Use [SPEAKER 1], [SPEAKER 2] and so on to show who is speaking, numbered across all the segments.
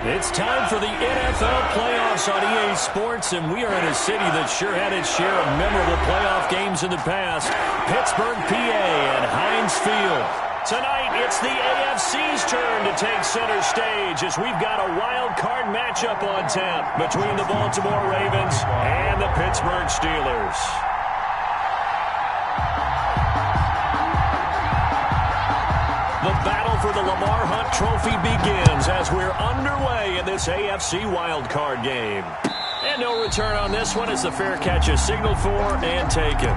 [SPEAKER 1] It's time for the NFL playoffs on EA Sports, and we are in a city that sure had its share of memorable playoff games in the past. Pittsburgh, PA, and Heinz Field. Tonight, it's the AFC's turn to take center stage as we've got a wild card matchup on tap between the Baltimore Ravens and the Pittsburgh Steelers. The battle for the Lamar Hunt Trophy begins as we're underway in this AFC wildcard game. And no return on this one as the fair catch is signaled for and taken.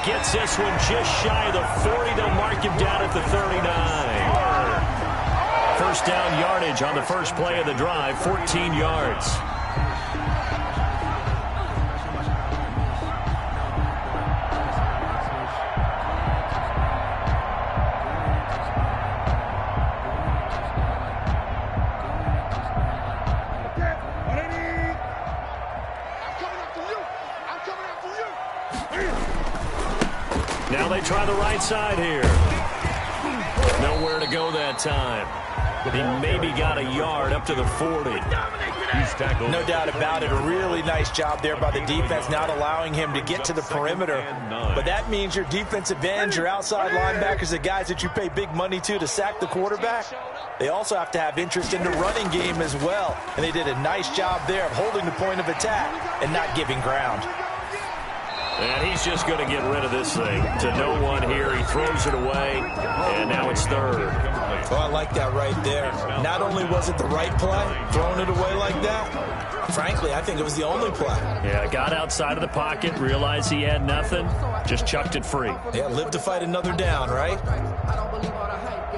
[SPEAKER 1] Gets this one just shy of the 40. They'll mark him down at the 39. First down yardage on the first play of the drive, 14 yards. Now they try the right side here. Nowhere to go that time. He maybe got a yard up to the 40.
[SPEAKER 2] He's tackled. No doubt about it. A really nice job there by the defense, not allowing him to get to the perimeter. But that means your defensive ends, your outside linebackers, the guys that you pay big money to sack the quarterback, they also have to have interest in the running game as well. And they did a nice job there of holding the point of attack and not giving ground.
[SPEAKER 1] And he's just going to get rid of this thing to no one here. He throws it away, and now it's third.
[SPEAKER 2] Oh, I like that right there. Not only was it the right play, throwing it away like that, frankly, I think it was the only play.
[SPEAKER 1] Yeah, got outside of the pocket, realized he had nothing, just chucked it free.
[SPEAKER 2] Yeah, live to fight another down, right?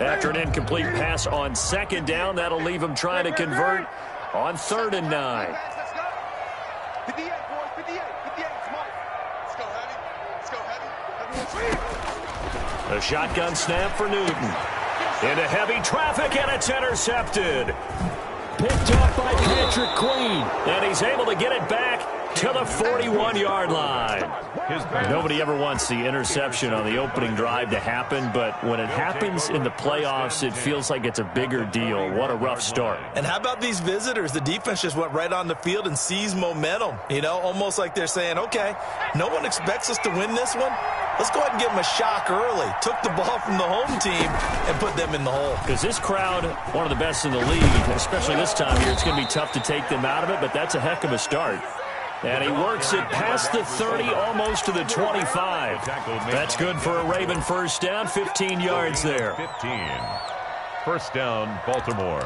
[SPEAKER 1] After an incomplete pass on second down, that'll leave him trying to convert on 3rd and 9. A shotgun snap for Newton. Into heavy traffic, and it's intercepted. Picked up by Patrick Queen, and he's able to get it back to the 41-yard line. Nobody ever wants the interception on the opening drive to happen, but when it happens in the playoffs, it feels like it's a bigger deal. What a rough start.
[SPEAKER 2] And how about these visitors? The defense just went right on the field and seized momentum. You know, almost like they're saying, okay, no one expects us to win this one. Let's go ahead and give them a shock early. Took the ball from the home team and put them in the hole.
[SPEAKER 1] Because this crowd, one of the best in the league, especially this time of year, it's going to be tough to take them out of it, but that's a heck of a start. And he works it past the 30, almost to the 25. That's good for a Raven first down, 15 yards there.
[SPEAKER 3] 15. First down, Baltimore.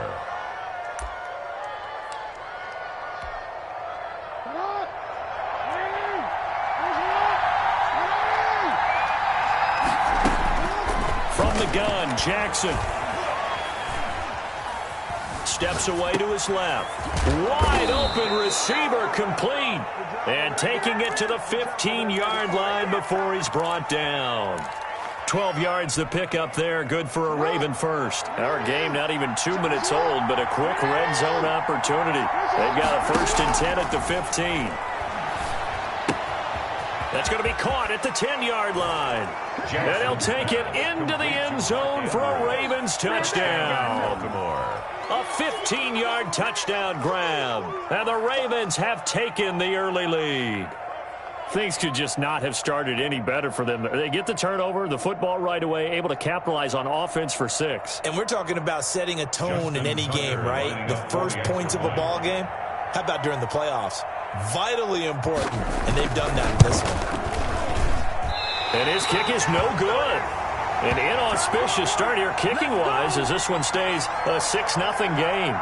[SPEAKER 1] From the gun, Jackson steps away to his left. Wide open receiver, complete. And taking it to the 15-yard line before he's brought down. 12 yards the pickup there, good for a Raven first. Our game not even 2 minutes old, but a quick red zone opportunity. They've got a 1st and 10 at the 15. That's going to be caught at the 10-yard line. And he'll take it into the end zone for a Ravens touchdown.
[SPEAKER 3] Baltimore.
[SPEAKER 1] A 15-yard touchdown grab. And the Ravens have taken the early lead. Things could just not have started any better for them. They get the turnover, the football right away, able to capitalize on offense for 6.
[SPEAKER 2] And we're talking about setting a tone in any game, right? The first points of a ball game. How about during the playoffs? Vitally important, and they've done that in this one.
[SPEAKER 1] And his kick is no good. An inauspicious start here kicking-wise as this one stays a 6-0 game.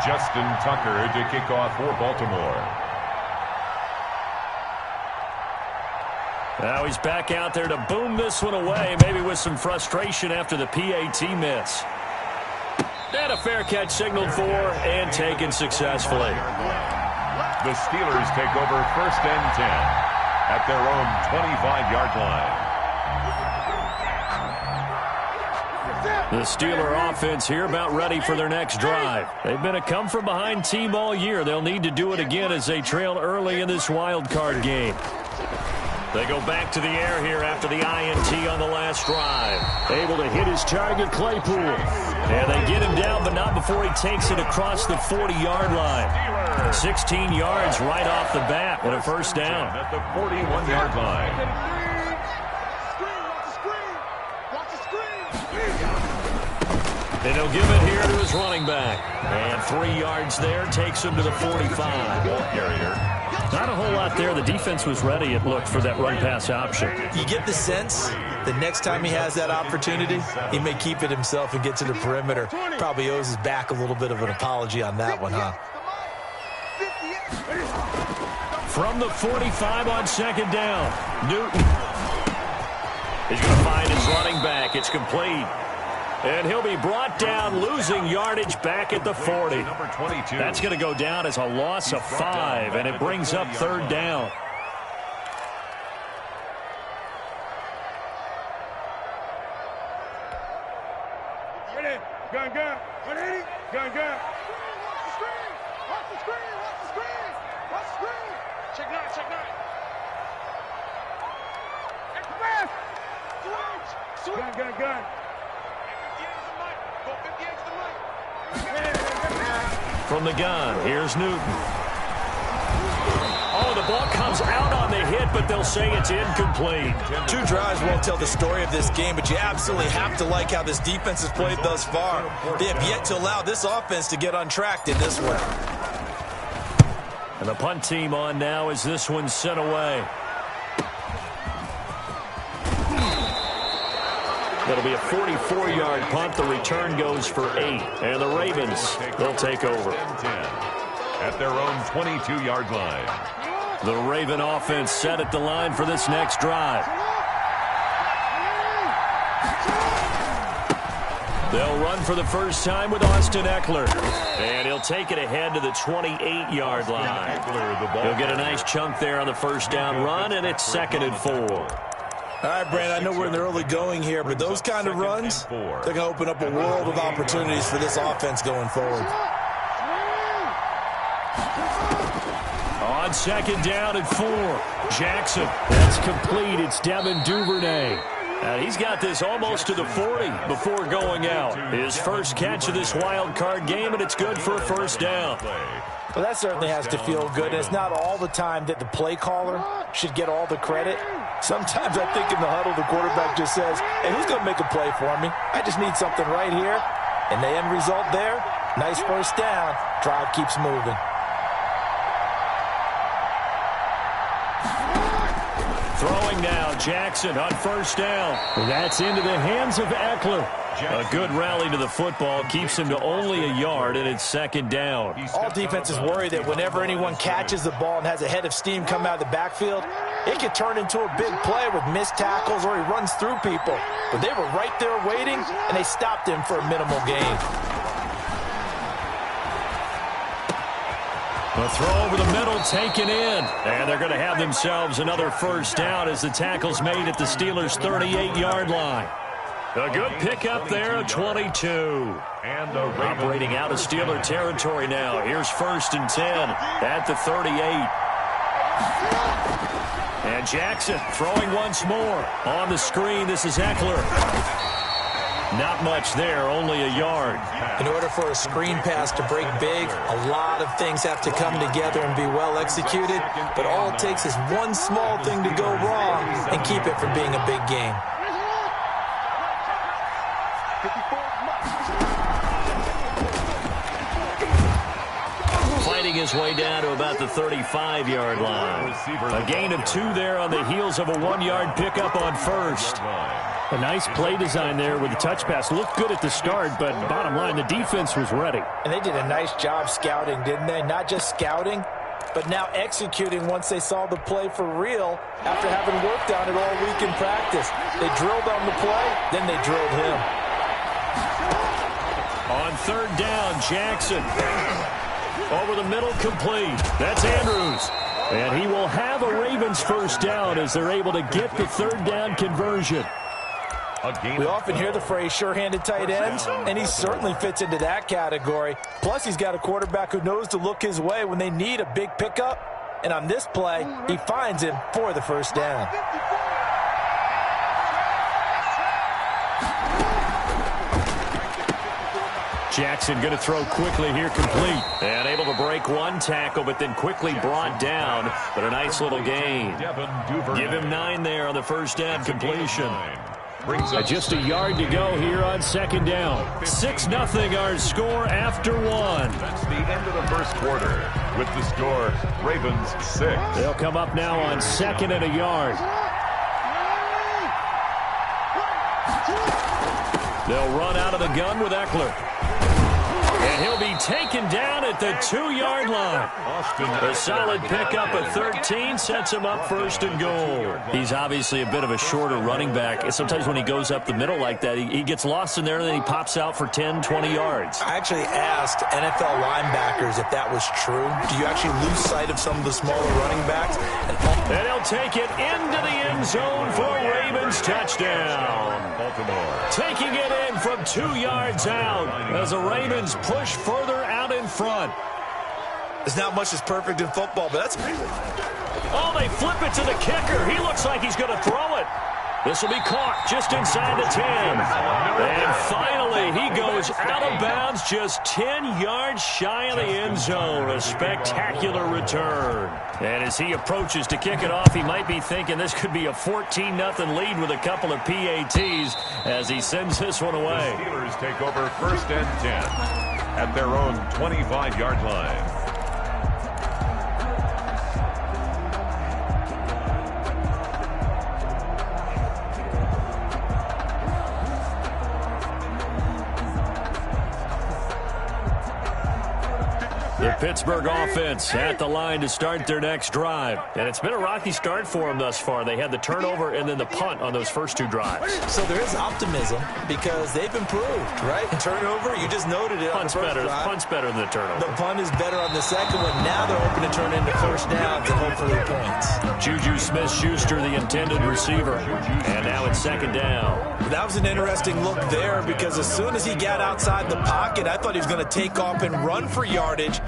[SPEAKER 3] Justin Tucker to kick off for Baltimore.
[SPEAKER 1] Now he's back out there to boom this one away, maybe with some frustration after the PAT miss. And a fair catch signaled for and taken successfully.
[SPEAKER 3] The Steelers take over 1st and 10 at their own 25-yard line.
[SPEAKER 1] The Steeler offense here about ready for their next drive. They've been a come-from-behind team all year. They'll need to do it again as they trail early in this wild card game. They go back to the air here after the INT on the last drive. Able to hit his target, Claypool. And they get him down, but not before he takes it across the 40-yard line. 16 yards right off the bat with a first down.
[SPEAKER 3] At the 41-yard line.
[SPEAKER 1] And he'll give it here to his running back. And 3 yards there takes him to the 45. Not a whole lot there. The defense was ready, it looked, for that run-pass option.
[SPEAKER 2] You get the sense the next time he has that opportunity, he may keep it himself and get to the perimeter. Probably owes his back a little bit of an apology on that one, huh?
[SPEAKER 1] From the 45 on 2nd down, Newton. He's going to find his running back. It's complete. And he'll be brought down, losing yardage back at the 40.
[SPEAKER 3] Number 22.
[SPEAKER 1] That's going to go down as a loss of 5, and it brings up 3rd down.
[SPEAKER 4] Ready? Gun. 180. Gun. Watch the screen. Watch the screen. Check 9. Switch. Gun.
[SPEAKER 1] From the gun, here's Newton. Oh, the ball comes out on the hit, but they'll say it's incomplete.
[SPEAKER 2] 2 drives won't tell the story of this game, but you absolutely have to like how this defense has played thus far. They have yet to allow this offense to get untracked in this one.
[SPEAKER 1] And the punt team on now as this one's sent away. That'll be a 44-yard punt. The return goes for 8. And the Ravens, they'll take over.
[SPEAKER 3] At their own 22-yard line.
[SPEAKER 1] The Raven offense set at the line for this next drive. They'll run for the first time with Austin Eckler. And he'll take it ahead to the 28-yard line. He'll get a nice chunk there on the first down run, and it's 2nd and 4.
[SPEAKER 2] All right, Brandon, I know we're in the early going here, but those kind of runs, they're going to open up a world of opportunities for this offense going forward.
[SPEAKER 1] On 2nd down and 4, Jackson. That's complete. It's Devin Duvernay. And he's got this almost to the 40 before going out. His first catch of this wild card game, and it's good for a first down.
[SPEAKER 2] Well, that certainly has to feel good. It's not all the time that the play caller should get all the credit. Sometimes I think in the huddle, the quarterback just says, hey, who's going to make a play for me? I just need something right here. And the end result there, nice first down. Drive keeps moving.
[SPEAKER 1] Throwing now, Jackson on first down. That's into the hands of Eckler. A good rally to the football keeps him to only a yard, and it's 2nd down.
[SPEAKER 2] All defenses worry that whenever anyone catches the ball and has a head of steam come out of the backfield, it could turn into a big play with missed tackles or he runs through people. But they were right there waiting, and they stopped him for a minimal gain.
[SPEAKER 1] The throw over the middle taken in. And they're going to have themselves another first down as the tackle's made at the Steelers' 38-yard line. A good pickup there, a 22.
[SPEAKER 3] And
[SPEAKER 1] operating out of Steeler territory now. Here's 1st and 10 at the 38. And Jackson throwing once more. On the screen, this is Eckler. Not much there, only a yard.
[SPEAKER 2] In order for a screen pass to break big, a lot of things have to come together and be well executed. But all it takes is one small thing to go wrong and keep it from being a big game.
[SPEAKER 1] Fighting his way down to about the 35-yard line. A gain of 2 there on the heels of a 1-yard pickup on first. A nice play design there with the touch pass. Looked good at the start, but bottom line, the defense was ready.
[SPEAKER 2] And they did a nice job scouting, didn't they? Not just scouting, but now executing once they saw the play for real after having worked on it all week in practice. They drilled on the play, then they drilled him.
[SPEAKER 1] On third down, Jackson. Over the middle, complete. That's Andrews. And he will have a Ravens first down as they're able to get the third down conversion.
[SPEAKER 2] We often hear the phrase sure-handed tight ends, and he certainly fits into that category. Plus, he's got a quarterback who knows to look his way when they need a big pickup. And on this play, he finds him for the first down.
[SPEAKER 1] Jackson going to throw quickly here, complete. And able to break one tackle, but then quickly brought down. But a nice little gain. Give him 9 there on the first down completion. Just a yard to go here on second down. 6-0 our score after 1.
[SPEAKER 3] That's the end of the first quarter. With the score, Ravens 6.
[SPEAKER 1] They'll come up now on second and a yard. They'll run out of the gun with Eckler. And he'll be taken down at the 2-yard line. A solid pickup of 13 sets him up first and goal. He's obviously a bit of a shorter running back. Sometimes when he goes up the middle like that, he gets lost in there and then he pops out for 10, 20 yards.
[SPEAKER 2] I actually asked NFL linebackers if that was true. Do you actually lose sight of some of the smaller running backs?
[SPEAKER 1] And he'll take it into the end zone for a Ravens touchdown.
[SPEAKER 3] Baltimore.
[SPEAKER 1] Taking it in from 2 yards out as the Ravens push further out in front.
[SPEAKER 2] There's not much that's perfect in football, but that's...
[SPEAKER 1] Oh, they flip it to the kicker. He looks like he's going to throw it. This will be caught just inside the 10. And finally, he goes out of bounds just 10 yards shy of the end zone. A spectacular return. And as he approaches to kick it off, he might be thinking this could be a 14-0 lead with a couple of PATs as he sends this one away.
[SPEAKER 3] The Steelers take over first and 10 at their own 25-yard line.
[SPEAKER 1] The Pittsburgh offense at the line to start their next drive. And it's been a rocky start for them thus far. They had the turnover and then the punt on those first 2 drives.
[SPEAKER 2] So there is optimism because they've improved, right? Turnover, you just noted it.
[SPEAKER 1] Punt's better than the turnover.
[SPEAKER 2] The punt is better on the second one. Now they're hoping to turn into first downs and hopefully points.
[SPEAKER 1] Juju Smith-Schuster, the intended receiver. And now it's second down.
[SPEAKER 2] That was an interesting look there because as soon as he got outside the pocket, I thought he was going to take off and run for yardage.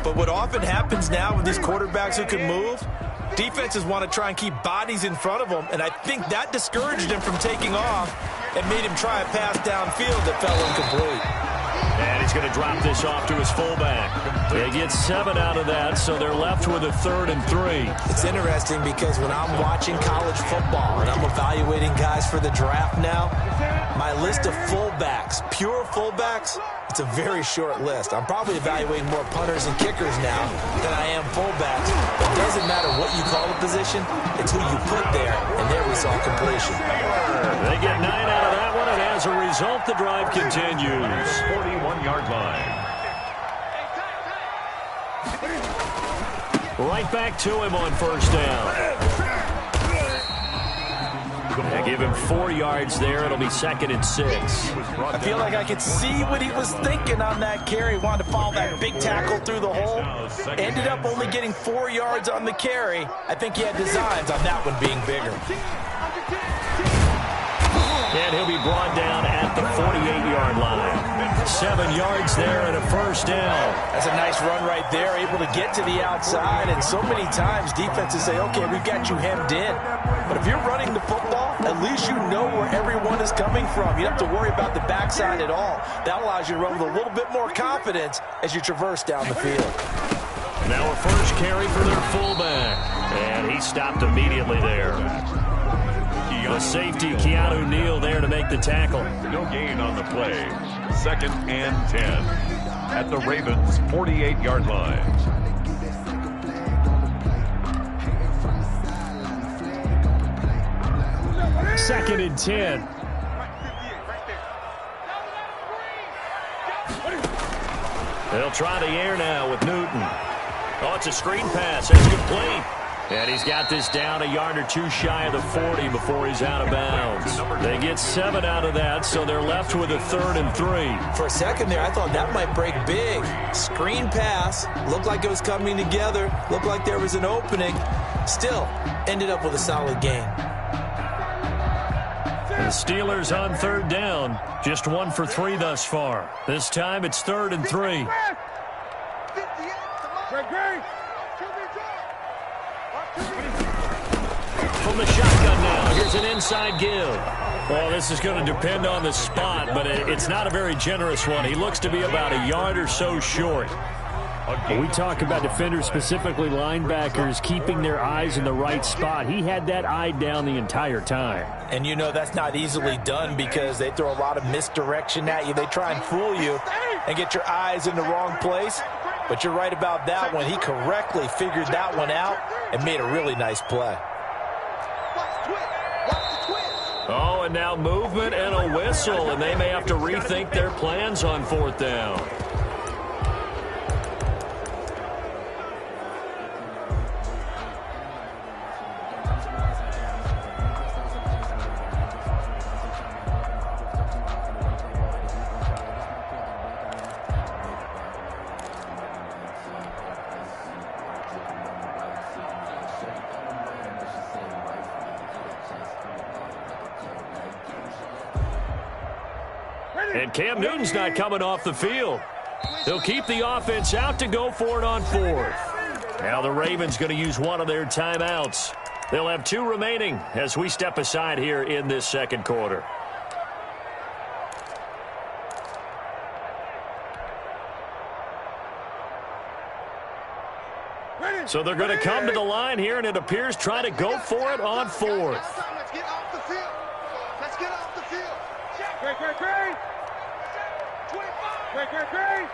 [SPEAKER 2] But what often happens now with these quarterbacks who can move, defenses want to try and keep bodies in front of them, and I think that discouraged him from taking off and made him try a pass downfield that fell incomplete.
[SPEAKER 1] And he's going to drop this off to his fullback. They get 7 out of that, so they're left with a 3rd and 3.
[SPEAKER 2] It's interesting because when I'm watching college football and I'm evaluating guys for the draft now, my list of fullbacks, pure fullbacks, it's a very short list. I'm probably evaluating more punters and kickers now than I am fullbacks. It doesn't matter what you call a position, it's who you put there, and there we saw completion.
[SPEAKER 1] They get 9 out of that one, and as a result, the drive continues.
[SPEAKER 3] 41-yard line.
[SPEAKER 1] Right back to him on first down. They give him 4 yards there. It'll be 2nd and 6.
[SPEAKER 2] I feel like I could see what he was thinking on that carry. He wanted to follow that big tackle through the hole. Ended up only getting 4 yards on the carry. I think he had designs on that one being bigger.
[SPEAKER 1] And he'll be brought down at the 48-yard line. 7 yards there and a first down.
[SPEAKER 2] That's a nice run right there, able to get to the outside. And so many times defenses say, okay, we've got you hemmed in. But if you're running the football, at least you know where everyone is coming from. You don't have to worry about the backside at all. That allows you to run with a little bit more confidence as you traverse down the field.
[SPEAKER 1] Now a first carry for their fullback. And he stopped immediately there. The safety, Keanu Neal, there to make the tackle.
[SPEAKER 3] No gain on the play. 2nd and 10 at the Ravens' 48-yard line.
[SPEAKER 1] Second and 10. They'll try the air now with Newton. Oh, it's a screen pass. It's complete. And he's got this down a yard or two shy of the 40 before he's out of bounds. They get 7 out of that, so they're left with a 3rd and 3.
[SPEAKER 2] For a second there, I thought that might break big. Screen pass. Looked like it was coming together. Looked like there was an opening. Still, ended up with a solid gain.
[SPEAKER 1] The Steelers on 3rd down. Just 1 for 3 thus far. This time it's 3rd and 3. From the shotgun now, here's an inside give. Well, this is going to depend on the spot, but it's not a very generous one. He looks to be about a yard or so short.
[SPEAKER 5] When we talk about defenders, specifically linebackers, keeping their eyes in the right spot, he had that eye down the entire time.
[SPEAKER 2] And you know that's not easily done because they throw a lot of misdirection at you. They try and fool you and get your eyes in the wrong place. But you're right about that one. He correctly figured that one out and made a really nice play.
[SPEAKER 1] Oh, and now movement and a whistle, and they may have to rethink their plans on 4th down. And Cam Newton's not coming off the field. They'll keep the offense out to go for it on 4th. Now the Ravens going to use one of their timeouts. They'll have 2 remaining as we step aside here in this 2nd quarter. So they're going to come to the line here, and it appears try to go for it on 4th.
[SPEAKER 4] Let's get off the field. Let's get off the field. Great. 25. Great.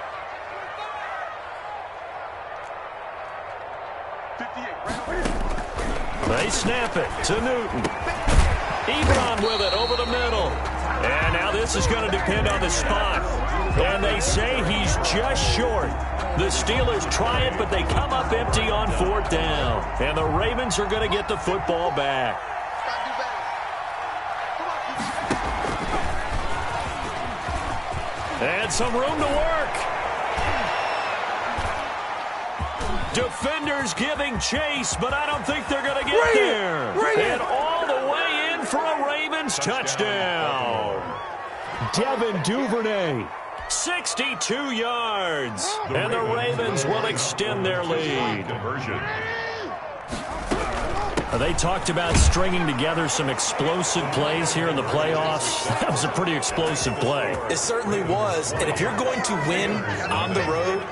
[SPEAKER 4] 58.
[SPEAKER 1] They snap it to Newton. Ebron with it over the middle. And now this is going to depend on the spot. And they say he's just short. The Steelers try it, but they come up empty on 4th down. And the Ravens are going to get the football back. And some room to work. Defenders giving chase, but I don't think they're going to get there. And all the way in for a Ravens touchdown.
[SPEAKER 5] Devin Duvernay.
[SPEAKER 1] 62 yards. And the Ravens will extend their lead. They talked about stringing together some explosive plays here in the playoffs. That was a pretty explosive play.
[SPEAKER 2] It certainly was. And if you're going to win on the road,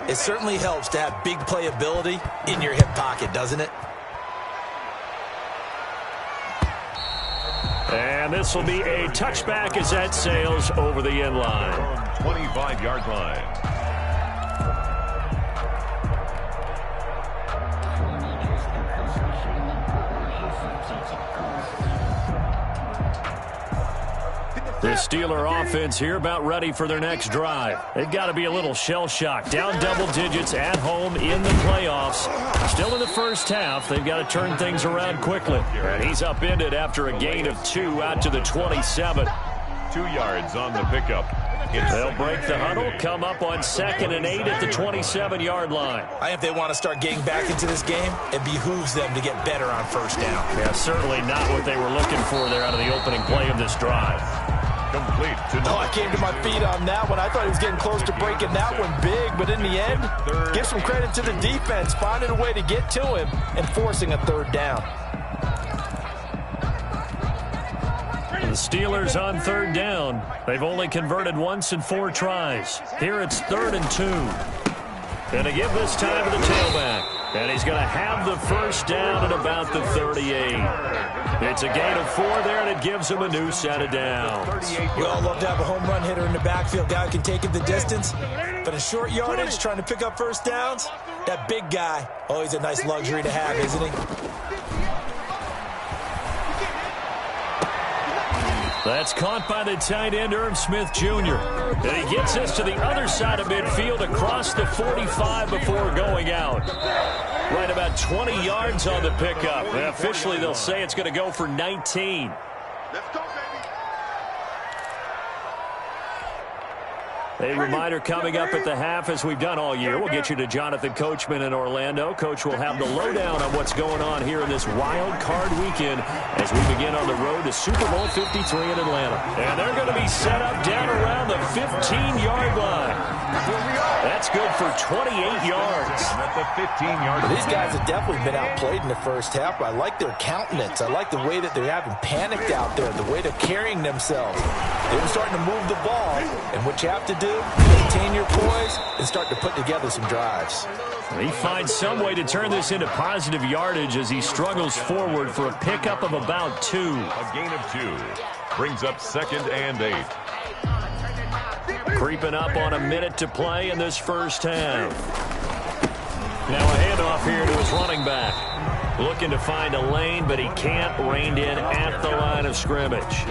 [SPEAKER 2] it certainly helps to have big playability in your hip pocket, doesn't it?
[SPEAKER 1] And this will be a touchback as that sails over the end line.
[SPEAKER 3] 25-yard line.
[SPEAKER 1] The Steeler offense here about ready for their next drive. They've got to be a little shell-shocked. Down double digits at home in the playoffs. Still in the first half. They've got to turn things around quickly. And he's upended after a gain of 2 out to the 27.
[SPEAKER 3] 2 yards on the pickup.
[SPEAKER 1] They'll break the huddle, come up on 2nd and 8 at the 27-yard line.
[SPEAKER 2] I think if they want to start getting back into this game, it behooves them to get better on 1st down.
[SPEAKER 1] Yeah, certainly not what they were looking for there out of the opening play of this drive.
[SPEAKER 3] Complete to
[SPEAKER 2] I came to my feet on that one. I thought he was getting close to breaking that one big, but in the end, give some credit to the defense, finding a way to get to him and forcing a 3rd down.
[SPEAKER 1] The Steelers on 3rd down. They've only converted once in 4 tries. Here it's 3rd and 2. And to give this time to the tailback. And he's going to have the 1st down at about the 38. It's a gain of 4 there, and it gives him a new set of downs.
[SPEAKER 2] We all love to have a home run hitter in the backfield. Guy who can take it the distance. But in short yardage, trying to pick up 1st downs, that big guy, always a nice luxury to have, isn't he?
[SPEAKER 1] That's caught by the tight end, Irv Smith Jr. And he gets us to the other side of midfield across the 45 before going out. Right about 20 yards on the pickup. And officially, they'll say it's going to go for 19.
[SPEAKER 4] Let's go, baby.
[SPEAKER 1] A reminder coming up at the half, as we've done all year. We'll get you to Jonathan Coachman in Orlando. Coach will have the lowdown on what's going on here in this wild card weekend as we begin on the road to Super Bowl 53 in Atlanta. And they're going to be set up down around the 15-yard line. That's good for 28 yards.
[SPEAKER 3] At the 15-yard line.
[SPEAKER 2] These guys have definitely been outplayed in the first half, but I like their countenance. I like the way that they're having panicked out there, the way they're carrying themselves. They're starting to move the ball, and what you have to do, maintain your poise and start to put together some drives.
[SPEAKER 1] He finds some way to turn this into positive yardage as he struggles forward for a pickup of about 2.
[SPEAKER 3] A gain of 2 brings up 2nd and 8.
[SPEAKER 1] Creeping up on a minute to play in this first half. Now a handoff here to his running back. Looking to find a lane, but he can't. Reined in at the line of scrimmage.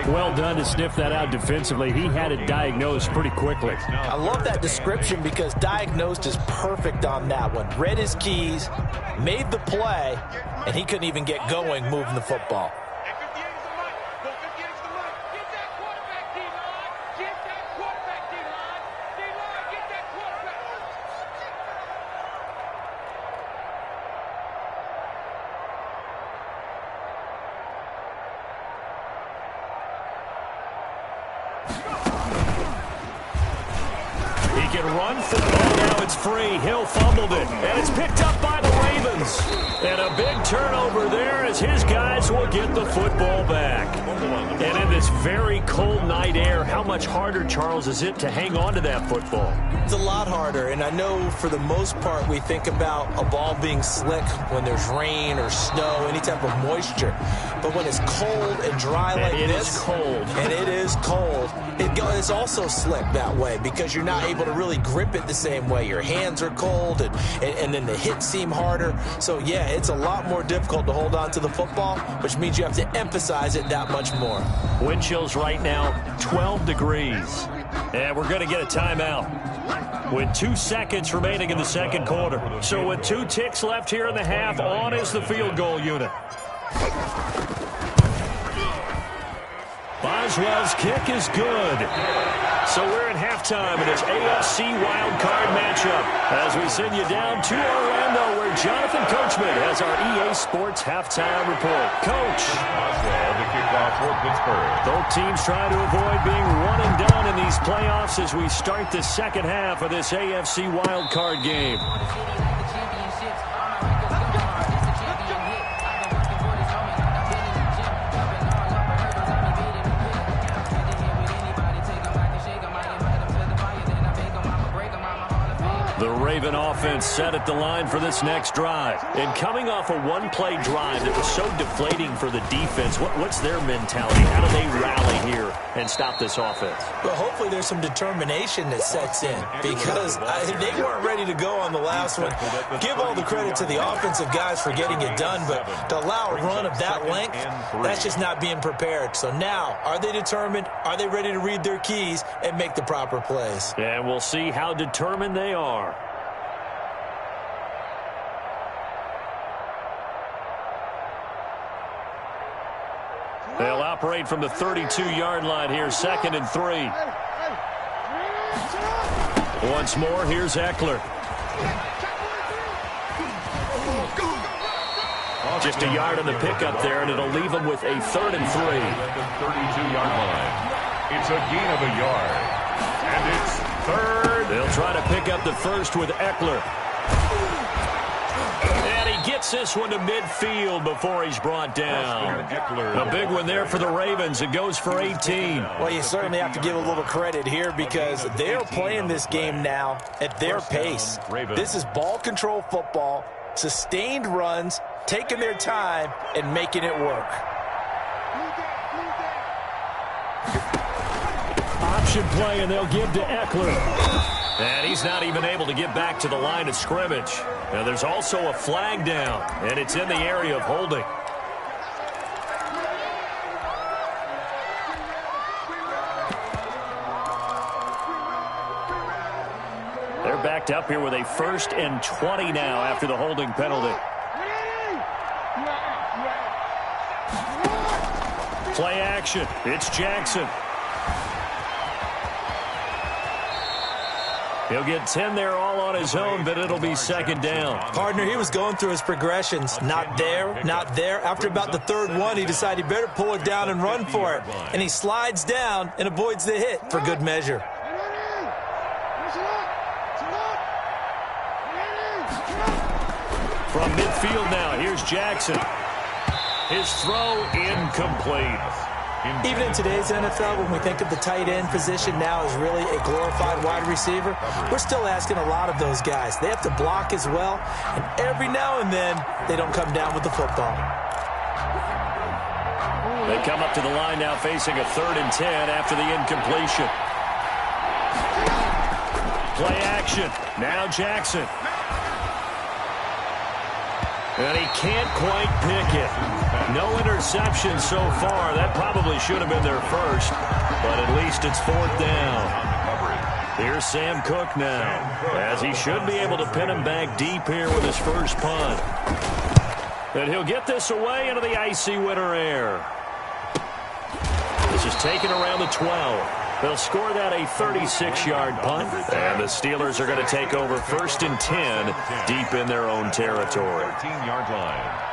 [SPEAKER 5] Well done to sniff that out defensively. He had it diagnosed pretty quickly.
[SPEAKER 2] I love that description because diagnosed is perfect on that one. Read his keys, made the play, and he couldn't even get going moving the football.
[SPEAKER 1] Run for the ball. Now it's free. Hill fumbled it, and it's picked up by the Ravens. And a big turnover there as his guys will get the football back. And in this very cold night air, how much harder, Charles, is it to hang on to that football?
[SPEAKER 2] It's a lot harder, and I know for the most part we think about a ball being slick when there's rain or snow, any type of moisture. But when it's cold and dry like this, and it is cold, it's also slick that way because you're not able to really grip it the same way. Your hands are cold, and then the hits seem harder. So, yeah, it's a lot more difficult to hold on to the football, which means you have to emphasize it that much more.
[SPEAKER 1] Wind chills right now, 12 degrees. And we're going to get a timeout with 2 seconds remaining in the second quarter. So with 2 ticks left here in the half, on is the field goal unit. Boswell's kick is good. So we're at halftime in this AFC wildcard matchup as we send you down to Orlando where Jonathan Coachman has our EA Sports halftime report. Coach.
[SPEAKER 3] Boswell, the kickoff for Pittsburgh.
[SPEAKER 1] Both teams trying to avoid being one and done in these playoffs as we start the second half of this AFC wildcard game. The Raven offense set at the line for this next drive. And coming off a one-play drive that was so deflating for the defense, what's their mentality? How do they rally here and stop this offense?
[SPEAKER 2] Well, hopefully there's some determination that sets in because they weren't ready to go on the last one. Give all the credit to the offensive guys for getting it done, but to allow a run of that length, that's just not being prepared. So now, are they determined? Are they ready to read their keys and make the proper plays?
[SPEAKER 1] And we'll see how determined they are. They'll operate from the 32-yard line here, 2nd and 3. Once more, here's Eckler. Just a yard on the pickup there, and it'll leave him with a 3rd and 3.
[SPEAKER 3] At the 32-yard line. It's a gain of a yard. And it's 3rd.
[SPEAKER 1] They'll try to pick up the first with Eckler. And he gets this one to midfield before he's brought down. A big one there for the Ravens. It goes for 18.
[SPEAKER 2] Well, you certainly have to give a little credit here because they're playing this game now at their pace. This is ball control football, sustained runs, taking their time, and making it work.
[SPEAKER 5] Option play, and they'll give to Eckler.
[SPEAKER 1] And he's not even able to get back to the line of scrimmage. Now, there's also a flag down, and it's in the area of holding.
[SPEAKER 5] picked up here with a 1st and 20 now after the holding penalty. Play action. It's Jackson. He'll get 10 there all on his own, but it'll be 2nd down.
[SPEAKER 2] Partner, he was going through his progressions. Not there, not there. After about the 3rd one, he decided he better pull it down and run for it. And he slides down and avoids the hit for good measure.
[SPEAKER 5] From midfield now, here's Jackson. His throw incomplete.
[SPEAKER 2] Even in today's NFL, when we think of the tight end position now as really a glorified wide receiver, we're still asking a lot of those guys. They have to block as well, and every now and then, they don't come down with the football.
[SPEAKER 5] They come up to the line now facing a 3rd and 10 after the incompletion. Play action. Now Jackson. And he can't quite pick it. No interception so far. That probably should have been their first, but at least it's 4th down. Here's Sam Cook now, as he should be able to pin him back deep here with his first punt. And he'll get this away into the icy winter air. This is taken around the 12. They'll score that a 36-yard punt, and the Steelers are going to take over 1st and 10 deep in their own territory.
[SPEAKER 3] 13-yard line.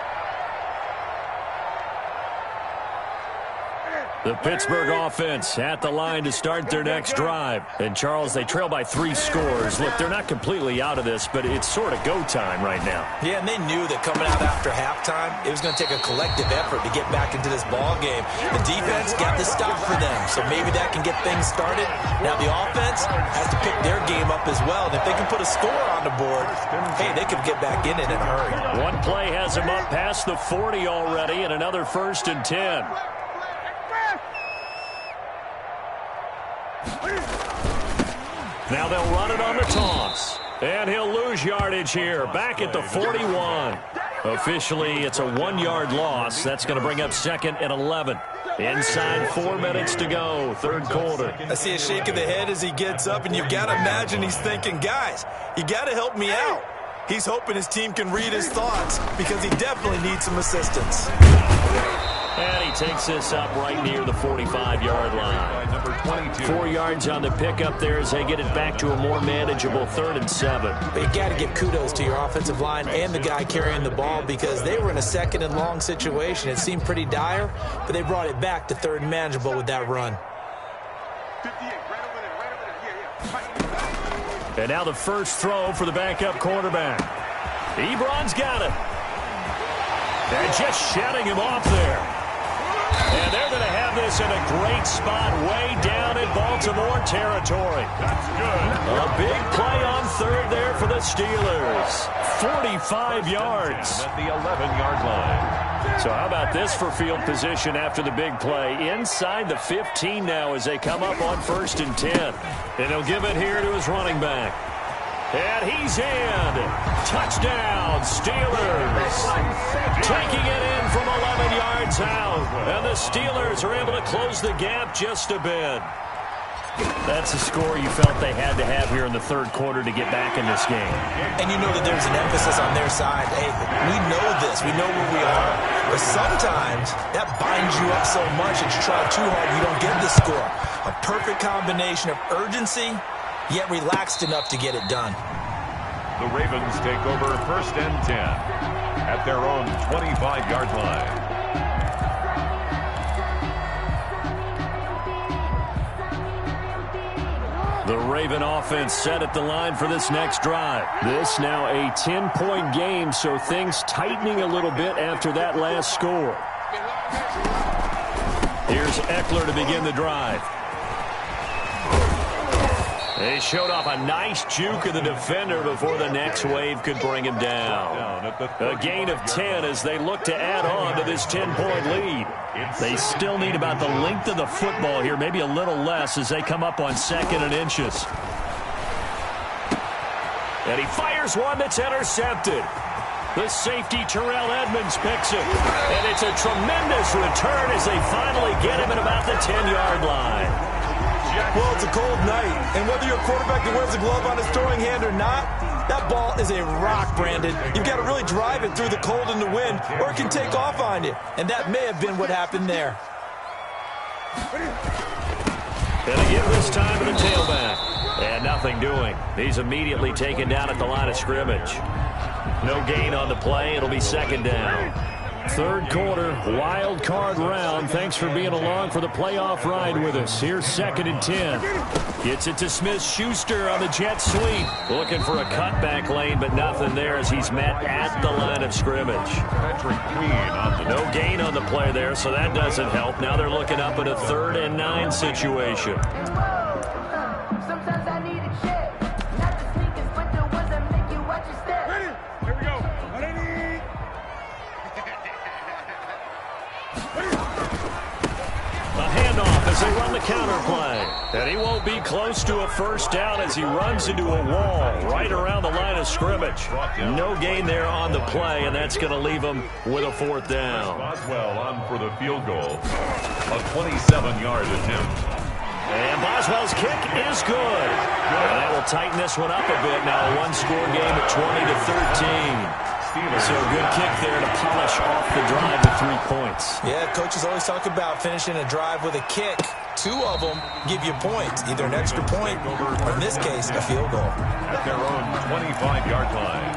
[SPEAKER 5] The Pittsburgh offense at the line to start their next drive. And, Charles, they trail by 3 scores. Look, they're not completely out of this, but it's sort of go time right now.
[SPEAKER 2] Yeah, and they knew that coming out after halftime, it was going to take a collective effort to get back into this ball game. The defense got the stop for them, so maybe that can get things started. Now the offense has to pick their game up as well. And if they can put a score on the board, hey, they could get back in it in a hurry.
[SPEAKER 5] One play has them up past the 40 already, and another 1st and 10. Now they'll run it on the toss. And he'll lose yardage here. Back at the 41. Officially, it's a 1-yard loss. That's going to bring up 2nd and 11. Inside 4 minutes to go, 3rd quarter.
[SPEAKER 2] I see a shake of the head as he gets up, and you've got to imagine he's thinking, guys, you got to help me out. He's hoping his team can read his thoughts because he definitely needs some assistance.
[SPEAKER 5] And he takes this up right near the 45-yard line.
[SPEAKER 3] Number 22.
[SPEAKER 5] 4 yards on the pickup there as they get it back to a more manageable 3rd and 7.
[SPEAKER 2] But you got to give kudos to your offensive line and the guy carrying the ball because they were in a 2nd and long situation. It seemed pretty dire, but they brought it back to 3rd and manageable with that run.
[SPEAKER 5] And now the first throw for the backup quarterback. Ebron's got it. And just shutting him off there. And they're going to have this in a great spot way down in Baltimore territory.
[SPEAKER 3] That's good.
[SPEAKER 5] A big play on 3rd there for the Steelers. 45 yards.
[SPEAKER 3] At the 11-yard line.
[SPEAKER 5] So how about this for field position after the big play? Inside the 15 now as they come up on 1st and 10. And he'll give it here to his running back. And he's in. Touchdown, Steelers. Taking it in from 11 yards out. And the Steelers are able to close the gap just a bit. That's a score you felt they had to have here in the 3rd quarter to get back in this game.
[SPEAKER 2] And you know that there's an emphasis on their side. Hey, we know this. We know where we are. But sometimes that binds you up so much that you try too hard, you don't get the score. A perfect combination of urgency, yet relaxed enough to get it done.
[SPEAKER 3] The Ravens take over 1st and 10 at their own 25-yard line.
[SPEAKER 5] The Raven offense set at the line for this next drive. This now a 10-point game, so things tightening a little bit after that last score. Here's Eckler to begin the drive. They showed off a nice juke of the defender before the next wave could bring him down. A gain of 10 as they look to add on to this 10-point lead. They still need about the length of the football here, maybe a little less as they come up on 2nd and inches. And he fires one that's intercepted. The safety, Terrell Edmonds, picks it. And it's a tremendous return as they finally get him at about the 10-yard line.
[SPEAKER 2] Well, it's a cold night, and whether you're a quarterback that wears a glove on his throwing hand or not, that ball is a rock, Brandon. You've got to really drive it through the cold and the wind, or it can take off on you. And that may have been what happened there.
[SPEAKER 5] Gonna give this time to the tailback. And nothing doing. He's immediately taken down at the line of scrimmage. No gain on the play. It'll be second down. Third quarter, wild card round. Thanks for being along for the playoff ride with us. Here's 2nd and 10. Gets it to Smith-Schuster on the jet sweep. Looking for a cutback lane, but nothing there as he's met at the line of scrimmage. No gain on the play there, so that doesn't help. Now they're looking up at a 3rd and 9 situation. They run the counter play. And he won't be close to a first down as he runs into a wall right around the line of scrimmage. No gain there on the play, and that's going to leave him with a 4th down.
[SPEAKER 3] Boswell on for the field goal. A 27-yard attempt.
[SPEAKER 5] And Boswell's kick is good. And that will tighten this one up a bit. Now a one-score game at 20-13. So a good kick there to polish off the drive with 3 points.
[SPEAKER 2] Yeah, coaches always talk about finishing a drive with a kick. 2 of them give you points, either an extra point or, in this case, a field goal.
[SPEAKER 3] At their own 25-yard line.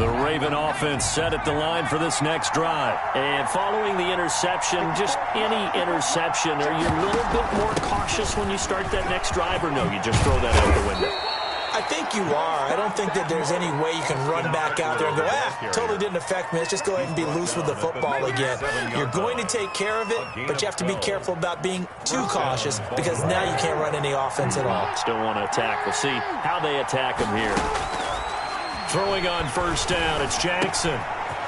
[SPEAKER 5] The Raven offense set at the line for this next drive. And following the interception, just any interception, are you a little bit more cautious when you start that next drive, or no, you just throw that out the window?
[SPEAKER 2] I think you are. I don't think that there's any way you can run back out there and go, totally didn't affect me. Let's just go ahead and be loose with the football again. You're going to take care of it, but you have to be careful about being too cautious because now you can't run any offense at all.
[SPEAKER 5] Still want to attack. We'll see how they attack him here. Throwing on first down, it's Jackson.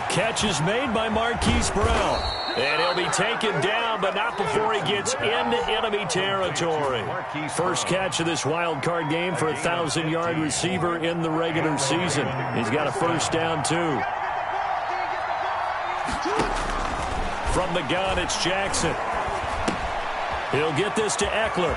[SPEAKER 5] Catch is made by Marquise Brown. And he'll be taken down, but not before he gets into enemy territory. First catch of this wild card game for a 1,000-yard receiver in the regular season. He's got a first down, too. From the gun, it's Jackson. He'll get this to Eckler.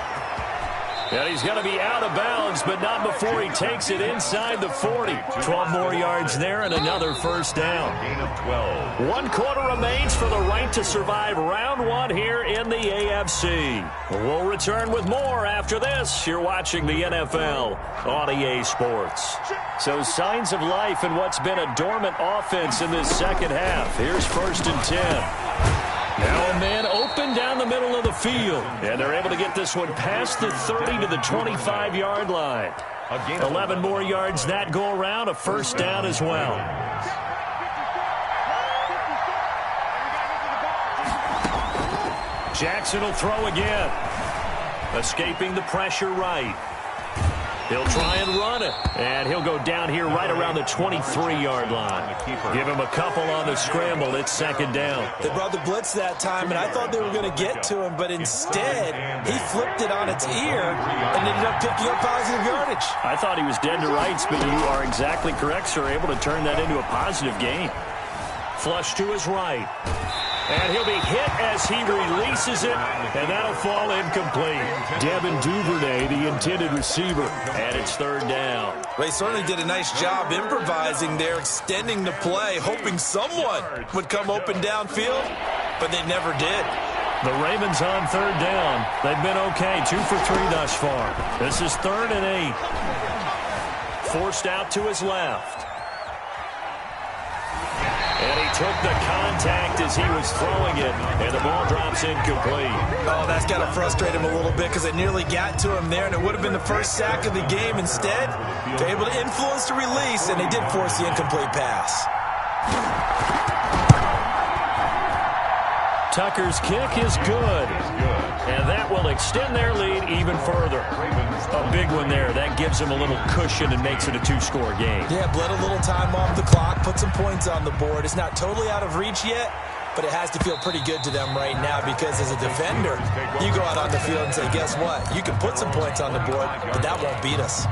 [SPEAKER 5] And he's going to be out of bounds, but not before he takes it inside the 40. 12 more yards there and another first down.
[SPEAKER 3] Gain of 12.
[SPEAKER 5] 1 quarter remains for the right to survive round 1 here in the AFC. We'll return with more after this. You're watching the NFL on EA Sports. So signs of life in what's been a dormant offense in this second half. Here's 1st and 10. Now a man open down the middle of the field. And they're able to get this one past the 30 to the 25-yard line. 11 more yards that go around, a first down as well. Jackson will throw again. Escaping the pressure right. He'll try and run it. And he'll go down here right around the 23-yard line. Give him a couple on the scramble. It's second down.
[SPEAKER 2] They brought the blitz that time, and I thought they were going to get to him, but instead, he flipped it on its ear and ended up picking up positive yardage.
[SPEAKER 5] I thought he was dead to rights, but you are exactly correct, sir. Able to turn that into a positive gain. Flush to his right. And he'll be hit as he releases it, and that'll fall incomplete. Devin Duvernay, the intended receiver, and it's third down.
[SPEAKER 2] They certainly did a nice job improvising there, extending the play, hoping someone would come open downfield, but they never did.
[SPEAKER 5] The Ravens on third down. They've been okay, 2 for 3 thus far. This is 3rd and 8. Forced out to his left. And he took the contact as he was throwing it, and the ball drops incomplete.
[SPEAKER 2] Oh, that's got to frustrate him a little bit because it nearly got to him there, and it would have been the first sack of the game. Instead, they're able to influence the release, and they did force the incomplete pass.
[SPEAKER 5] Tucker's kick is good. And that will extend their lead even further. A big one there. That gives them a little cushion and makes it a 2-score game.
[SPEAKER 2] Yeah, bled a little time off the clock, put some points on the board. It's not totally out of reach yet, but it has to feel pretty good to them right now because as a defender, you go out on the field and say, guess what? You can put some points on the board, but that won't beat us.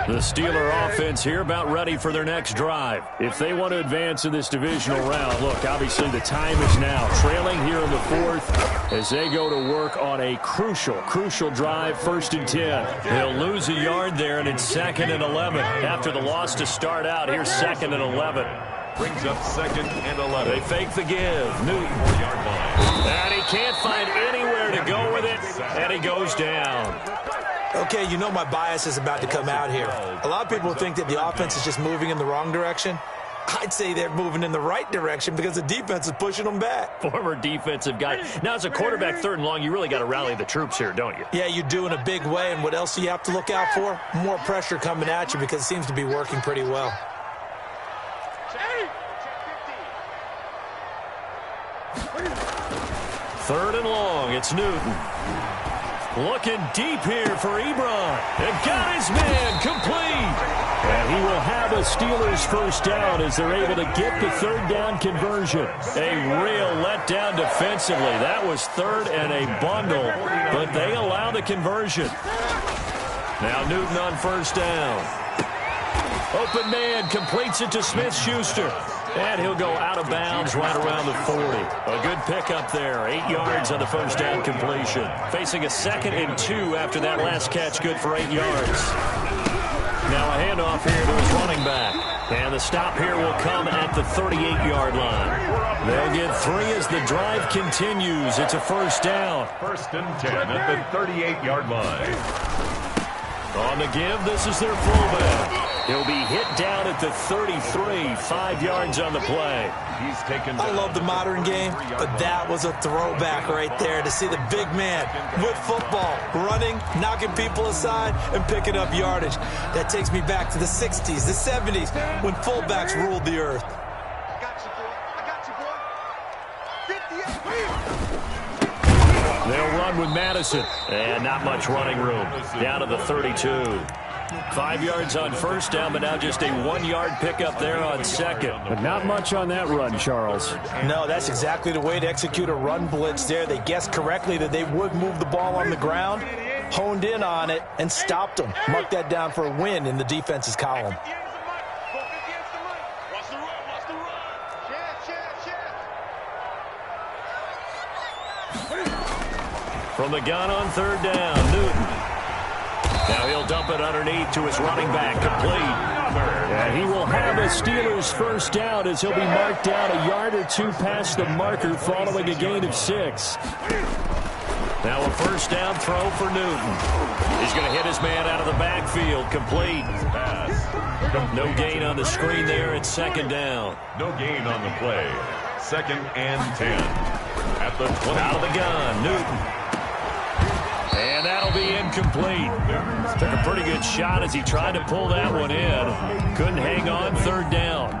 [SPEAKER 5] The Steeler offense here about ready for their next drive. If they want to advance in this divisional round, look, obviously the time is now. Trailing here in the fourth as they go to work on a crucial drive, 1st and 10. He'll lose a yard there, and it's 2nd and 11. After the loss to start out, here's 2nd and 11.
[SPEAKER 3] Brings up 2nd and 11.
[SPEAKER 5] They fake the give. Newton. And he can't find anywhere to go with it, and he goes down.
[SPEAKER 2] Okay, you know my bias is about to come out here. A lot of people think that the offense is just moving in the wrong direction. I'd say they're moving in the right direction because the defense is pushing them back.
[SPEAKER 5] Former defensive guy. Now, as a quarterback 3rd and long, you really got to rally the troops here, don't you?
[SPEAKER 2] Yeah, you do in a big way. And what else do you have to look out for? More pressure coming at you because it seems to be working pretty well.
[SPEAKER 5] Third and long, it's Newton. Looking deep here for Ebron. And got his man complete. And he will have a Steelers 1st down as they're able to get the 3rd down conversion. A real letdown defensively. That was 3rd and a bundle, but they allow the conversion. Now Newton on 1st down. Open man completes it to Smith-Schuster. And he'll go out of bounds right around the 40. A good pickup there. 8 yards on the 1st down completion. Facing a 2nd and 2 after that last catch. Good for 8 yards. Now a handoff here to his running back. And the stop here will come at the 38-yard line. They'll get 3 as the drive continues. It's a 1st down.
[SPEAKER 3] 1st and 10 at the 38-yard line.
[SPEAKER 5] On the give, this is their fullback. He'll be hit down at the 33, 5 yards on the play.
[SPEAKER 3] He's taken.
[SPEAKER 2] I love the modern game, but that was a throwback right there to see the big man with football, running, knocking people aside, and picking up yardage. That takes me back to the 60s, the 70s, when fullbacks ruled the earth.
[SPEAKER 4] I got you, boy. 58.
[SPEAKER 5] They'll run with Madison. And not much running room. Down to the 32. 5 yards on 1st down, but now just a 1-yard pickup there on 2nd. But not much on that run, Charles.
[SPEAKER 2] No, that's exactly the way to execute a run blitz there. They guessed correctly that they would move the ball on the ground, honed in on it, and stopped them. Mark that down for a win in the defense's column.
[SPEAKER 5] From the gun on 3rd down, Newton. Now he'll dump it underneath to his running back, complete. And he will have a Steelers 1st down as he'll be marked down a yard or 2 past the marker following a gain of 6. Now a 1st down throw for Newton. He's going to hit his man out of the backfield, complete. No gain on the screen there. It's 2nd down.
[SPEAKER 3] No gain on the play. 2nd and 10. At the 20.
[SPEAKER 5] Out of the gun, Newton. And that'll be incomplete. Took a pretty good shot as he tried to pull that one in. Couldn't hang on 3rd down.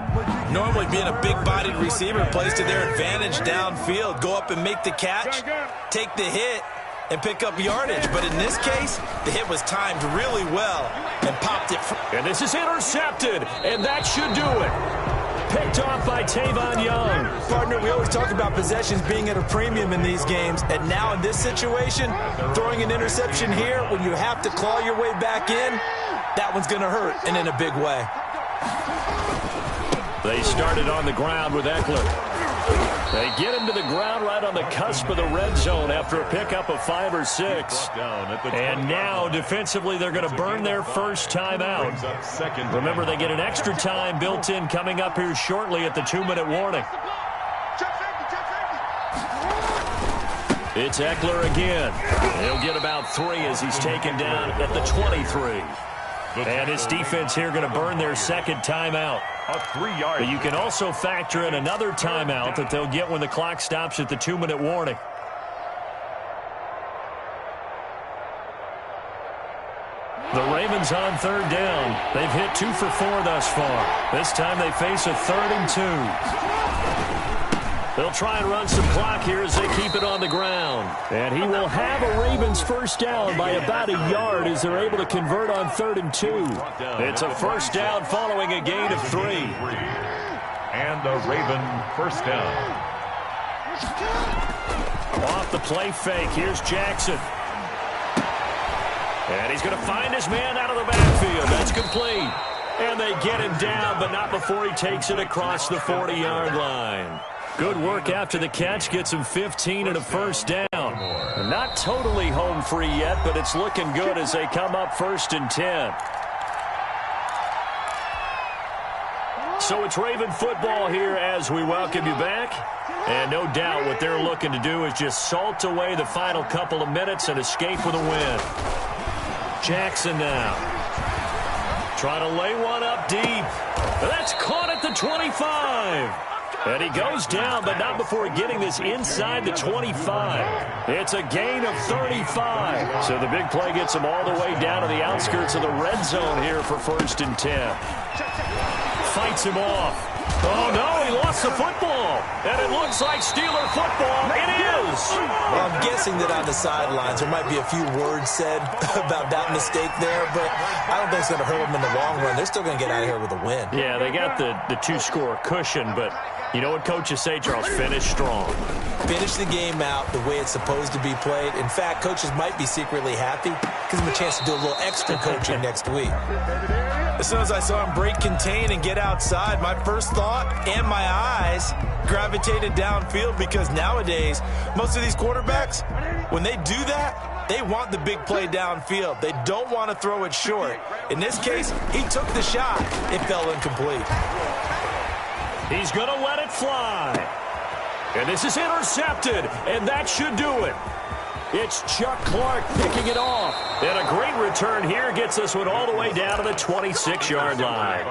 [SPEAKER 2] Normally being a big-bodied receiver plays to their advantage downfield. Go up and make the catch, take the hit, and pick up yardage. But in this case, the hit was timed really well and popped it.
[SPEAKER 5] And this is intercepted, and that should do it. Picked off by Tavon Young.
[SPEAKER 2] Partner, we always talk about possessions being at a premium in these games. And now in this situation, throwing an interception here when you have to claw your way back in, that one's going to hurt, and in a big way.
[SPEAKER 5] They started on the ground with Eckler. They get him to the ground right on the cusp of the red zone after a pickup of 5 or 6. And now, defensively, they're going to burn their 1st timeout. Remember, they get an extra time built in coming up here shortly at the 2-minute warning. It's Eckler again. He'll get about 3 as he's taken down at the 23. And his defense here going to burn their 2nd timeout.
[SPEAKER 3] A 3-yard.
[SPEAKER 5] But you can also factor in another timeout that they'll get when the clock stops at the 2-minute warning. The Ravens on 3rd down. They've hit 2 for 4 thus far. This time they face a 3rd and 2. They'll try and run some clock here as they keep it on the ground. And he will have a Ravens 1st down by about a yard as they're able to convert on 3rd and 2. It's a 1st down following a gain of 3.
[SPEAKER 3] And a Raven 1st down.
[SPEAKER 5] Off the play fake, here's Jackson. And he's going to find his man out of the backfield. That's complete. And they get him down, but not before he takes it across the 40-yard line. Good work after the catch. Gets him 15 and a first down. Not totally home free yet, but it's looking good as they come up 1st and 10. So it's Raven football here as we welcome you back. And no doubt what they're looking to do is just salt away the final couple of minutes and escape with a win. Jackson now. Trying to lay one up deep. That's caught at the 25. And he goes down, but not before getting this inside the 25. It's a gain of 35. So the big play gets him all the way down to the outskirts of the red zone here for 1st and 10. Fights him off. Oh, no, he lost the football. And it looks like Steeler football. It is.
[SPEAKER 2] Well, I'm guessing that on the sidelines there might be a few words said about that mistake there, but I don't think it's going to hurt them in the long run. They're still going to get out of here with a win.
[SPEAKER 5] Yeah, they got the two-score cushion, but you know what coaches say, Charles? Finish strong.
[SPEAKER 2] Finish the game out the way it's supposed to be played. In fact, coaches might be secretly happy. Gives them a chance to do a little extra coaching next week. As soon as I saw him break contain and get outside, my first thought and my eyes gravitated downfield, because nowadays, most of these quarterbacks, when they do that, they want the big play downfield. They don't want to throw it short. In this case, he took the shot. It fell incomplete.
[SPEAKER 5] He's going to let it fly. And this is intercepted, and that should do it. It's Chuck Clark picking it off. And a great return here gets this one all the way down to the 26-yard line.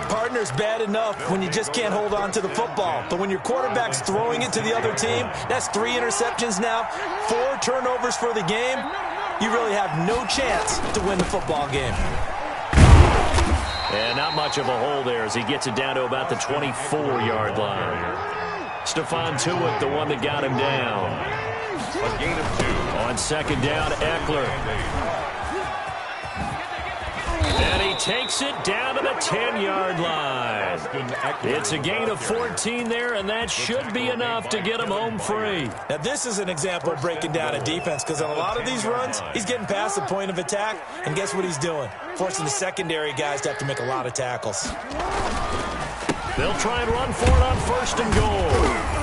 [SPEAKER 2] Partner's bad enough when you just can't hold on to the football. But when your quarterback's throwing it to the other team, that's 3 interceptions now, 4 turnovers for the game. You really have no chance to win the football game.
[SPEAKER 5] And not much of a hole there as he gets it down to about the 24-yard line. Stephon Tuitt, the one that got him down.
[SPEAKER 3] A gain of 2.
[SPEAKER 5] On 2nd down, Eckler. And he takes it down to the 10-yard line. It's a gain of 14 there, and that should be enough to get him home free.
[SPEAKER 2] Now, this is an example of breaking down a defense, because on a lot of these runs, he's getting past the point of attack, and guess what he's doing? Forcing the secondary guys to have to make a lot of tackles.
[SPEAKER 5] They'll try and run for it on 1st and goal.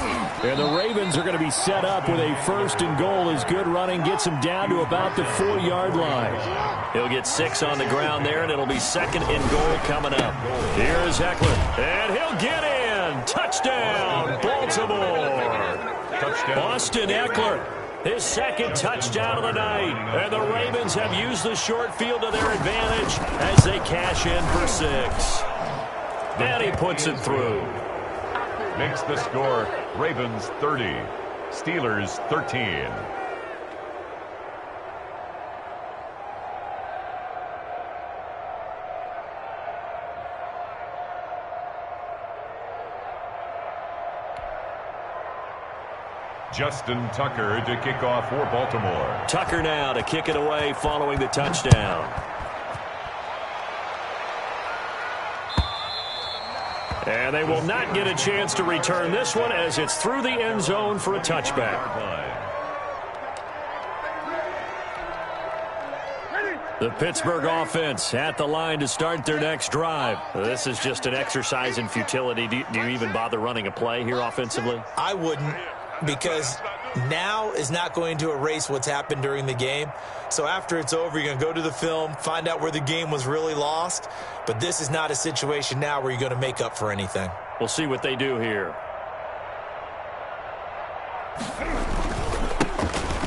[SPEAKER 5] And the Ravens are going to be set up with a 1st and goal as good running gets him down to about the 4-yard line. He'll get 6 on the ground there, and it'll be 2nd and goal coming up. Here is Eckler, and he'll get in. Touchdown, Baltimore. Touchdown. Austin Eckler, his 2nd touchdown of the night. And the Ravens have used the short field to their advantage as they cash in for 6. And he puts it through.
[SPEAKER 3] Makes the score Ravens 30, Steelers 13. Justin Tucker to kick off for Baltimore.
[SPEAKER 5] Tucker now to kick it away following the touchdown. And they will not get a chance to return this one as it's through the end zone for a touchback. The Pittsburgh offense at the line to start their next drive. This is just an exercise in futility. Do you even bother running a play here offensively?
[SPEAKER 2] I wouldn't, because now is not going to erase what's happened during the game. So after it's over, you're going to go to the film, find out where the game was really lost. But this is not a situation now where you're going to make up for anything.
[SPEAKER 5] We'll see what they do here.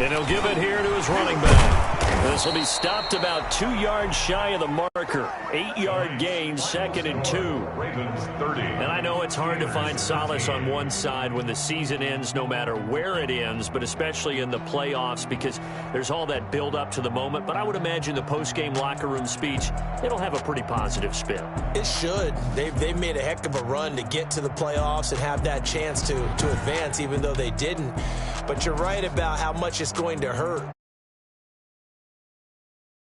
[SPEAKER 5] And he'll give it here to his running back. This will be stopped about 2 yards shy of the marker. 8-yard gain, 2nd and 2.
[SPEAKER 3] Ravens 30.
[SPEAKER 5] And I know it's hard to find solace on one side when the season ends, no matter where it ends, but especially in the playoffs, because there's all that build up to the moment. But I would imagine the post-game locker room speech, it'll have a pretty positive spin.
[SPEAKER 2] It should. They've made a heck of a run to get to the playoffs and have that chance to advance, even though they didn't. But you're right about how much it's going to hurt